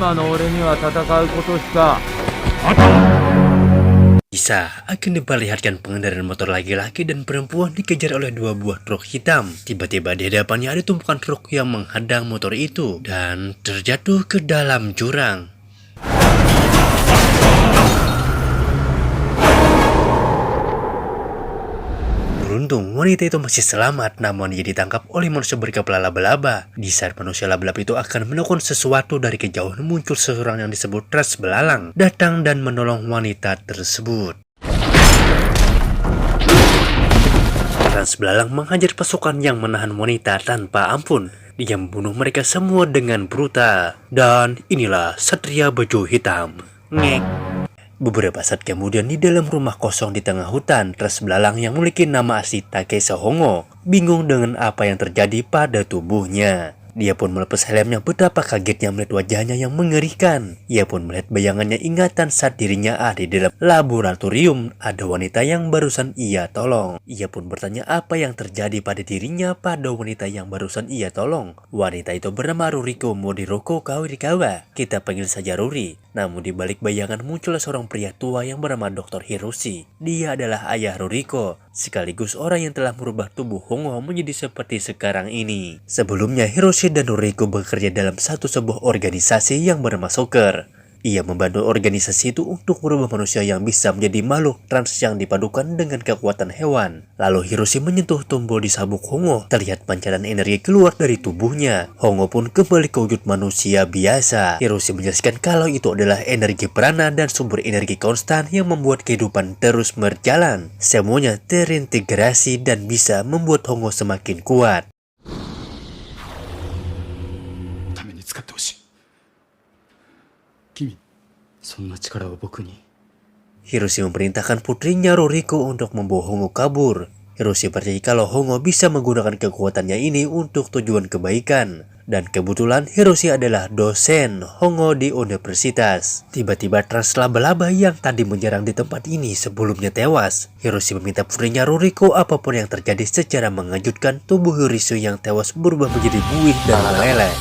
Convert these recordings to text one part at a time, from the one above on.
今の俺には戦うことしか。Bisa akan diperlihatkan pengendara motor laki-laki dan perempuan dikejar oleh dua buah truk hitam. Tiba-tiba di hadapannya ada tumpukan truk yang menghadang motor itu dan terjatuh ke dalam jurang. Beruntung wanita itu masih selamat, namun ia ditangkap oleh manusia berkepala laba-laba. Di saat manusia laba-laba itu akan melakukan sesuatu, dari kejauhan muncul seseorang yang disebut Trans Belalang datang dan menolong wanita tersebut. Trans Belalang menghajar pasukan yang menahan wanita tanpa ampun. Dia membunuh mereka semua dengan brutal. Dan inilah Satria Baju Hitam. Ngek. Beberapa saat kemudian di dalam rumah kosong di tengah hutan, Trans Belalang yang memiliki nama asli Takeshi Hongo bingung dengan apa yang terjadi pada tubuhnya. Dia pun melepas helmnya, betapa kagetnya melihat wajahnya yang mengerikan. Ia pun melihat bayangannya ingatan saat dirinya ada di dalam laboratorium. Ada wanita yang barusan ia tolong. Ia pun bertanya apa yang terjadi pada dirinya pada wanita yang barusan ia tolong. Wanita itu bernama Ruriko Modiroko Kawirikawa. Kita panggil saja Ruri. Namun di balik bayangan muncullah seorang pria tua yang bernama Dr. Hiroshi. Dia adalah ayah Ruriko, sekaligus orang yang telah merubah tubuh Hongo menjadi seperti sekarang ini. Sebelumnya Hiroshi dan Ruriko bekerja dalam sebuah organisasi yang bernama Soccer. Ia membantu organisasi itu untuk merubah manusia yang bisa menjadi makhluk trans yang dipadukan dengan kekuatan hewan. Lalu Hiroshi menyentuh tombol di sabuk Hongo. Terlihat pancaran energi keluar dari tubuhnya. Hongo pun kembali ke wujud manusia biasa. Hiroshi menjelaskan kalau itu adalah energi prana dan sumber energi konstan yang membuat kehidupan terus berjalan. Semuanya terintegrasi dan bisa membuat Hongo semakin kuat. Hiroshi memerintahkan putrinya Ruriko untuk membawa Hongo kabur. Hiroshi percaya kalau Hongo bisa menggunakan kekuatannya ini untuk tujuan kebaikan. Dan kebetulan Hiroshi adalah dosen Hongo di universitas. Tiba-tiba Trans Laba-Laba yang tadi menyerang di tempat ini sebelumnya tewas. Hiroshi meminta putrinya Ruriko apapun yang terjadi. Secara mengejutkan, tubuh Hiroshi yang tewas berubah menjadi buih dan meleleh.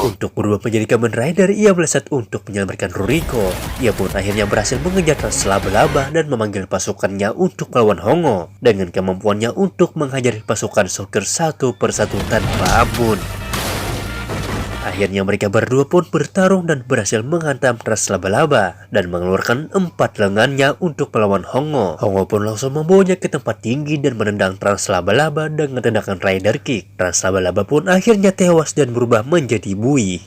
Untuk berubah menjadi Kamen Rider, ia melesat untuk menyelamatkan Ruriko. Ia pun akhirnya berhasil mengejar Trans Laba-Laba dan memanggil pasukannya untuk melawan Hongo. Dengan kemampuannya untuk menghajar pasukan Soccer satu persatu tanpa ampun. Akhirnya mereka berdua pun bertarung dan berhasil menghantam Trans Laba-Laba dan mengeluarkan 4 lengannya untuk melawan Hongo. Hongo pun langsung membawanya ke tempat tinggi dan menendang Trans Laba-Laba dengan tendangan Rider Kick. Trans Laba-Laba pun akhirnya tewas dan berubah menjadi buih.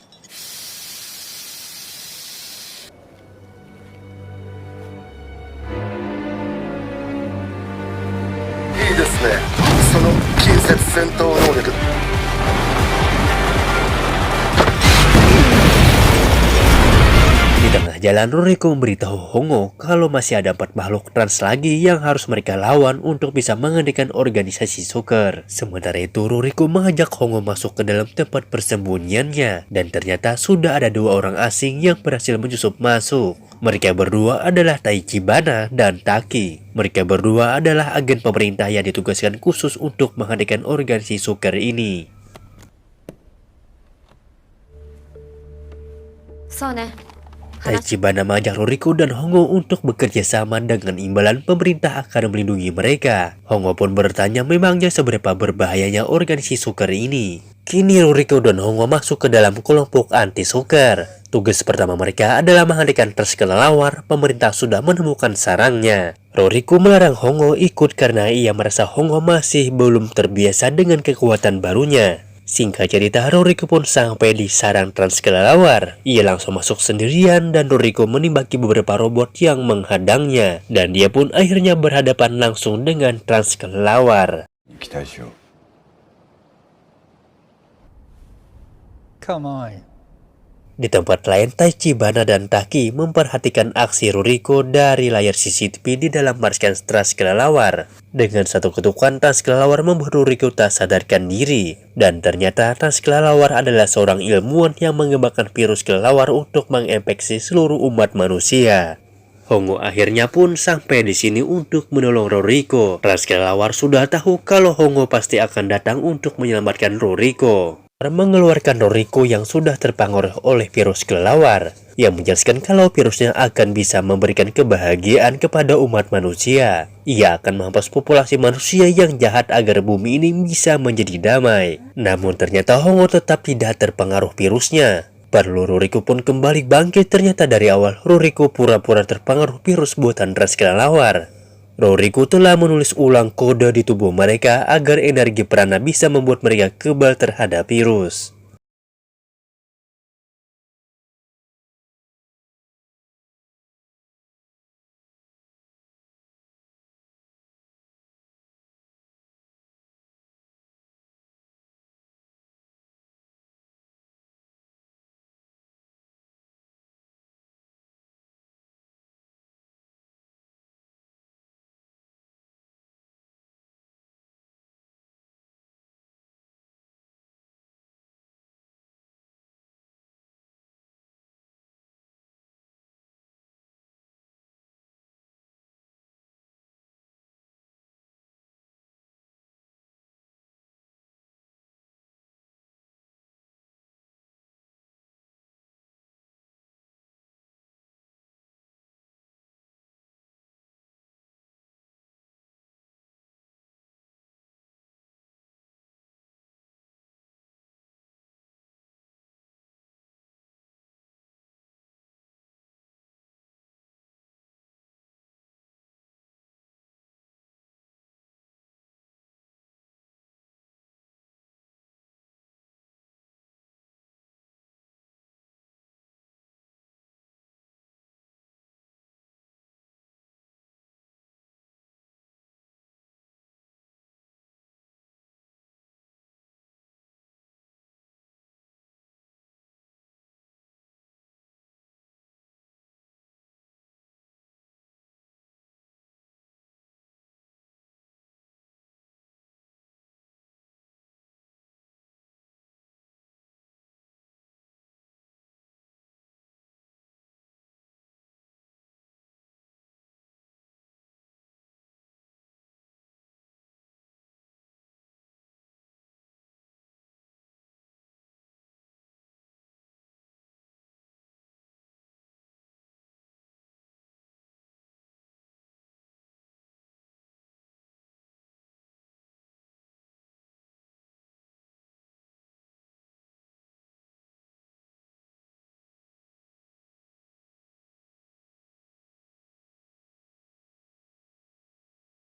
Di tengah jalan, Ruriko memberitahu Hongo kalau masih ada 4 makhluk trans lagi yang harus mereka lawan untuk bisa menghentikan organisasi Soccer. Sementara itu, Ruriko mengajak Hongo masuk ke dalam tempat persembunyiannya, dan ternyata sudah ada 2 orang asing yang berhasil menyusup masuk. Mereka berdua adalah Tachibana dan Taki. Mereka berdua adalah agen pemerintah yang ditugaskan khusus untuk menghentikan organisasi Soccer ini. Tachibana mengajak Ruriko dan Hongo untuk bekerja sama dengan imbalan pemerintah akan melindungi mereka. Hongo pun bertanya memangnya seberapa berbahayanya organisasi Soccer ini. Kini Ruriko dan Hongo masuk ke dalam kelompok anti-Soccer. Tugas pertama mereka adalah menghentikan trans kelelawar. Pemerintah sudah menemukan sarangnya. Ruriko melarang Hongo ikut karena ia merasa Hongo masih belum terbiasa dengan kekuatan barunya. Singkat cerita, Ruriko pun sampai di sarang trans kelelawar. Ia langsung masuk sendirian dan Ruriko menembaki beberapa robot yang menghadangnya. Dan dia pun akhirnya berhadapan langsung dengan trans kelelawar. Di tempat lain, Tachibana dan Taki memperhatikan aksi Ruriko dari layar CCTV di dalam markas trans kelelawar. Dengan satu ketukan, trans kelelawar membuat Ruriko tak sadarkan diri. Dan ternyata trans kelelawar adalah seorang ilmuwan yang mengembangkan virus kelelawar untuk menginfeksi seluruh umat manusia. Hongo akhirnya pun sampai di sini untuk menolong Ruriko. Trans kelelawar sudah tahu kalau Hongo pasti akan datang untuk menyelamatkan Ruriko. mengeluarkan Roriko yang sudah terpengaruh oleh virus kelelawar, yang menjelaskan kalau virusnya akan bisa memberikan kebahagiaan kepada umat manusia. Ia akan menghapus populasi manusia yang jahat agar bumi ini bisa menjadi damai. Namun ternyata Hongo tetap tidak terpengaruh virusnya. Perlu Roriko pun kembali bangkit. Ternyata dari awal Roriko pura-pura terpengaruh virus buatan ras kelelawar. Roriko telah menulis ulang kode di tubuh mereka agar energi prana bisa membuat mereka kebal terhadap virus.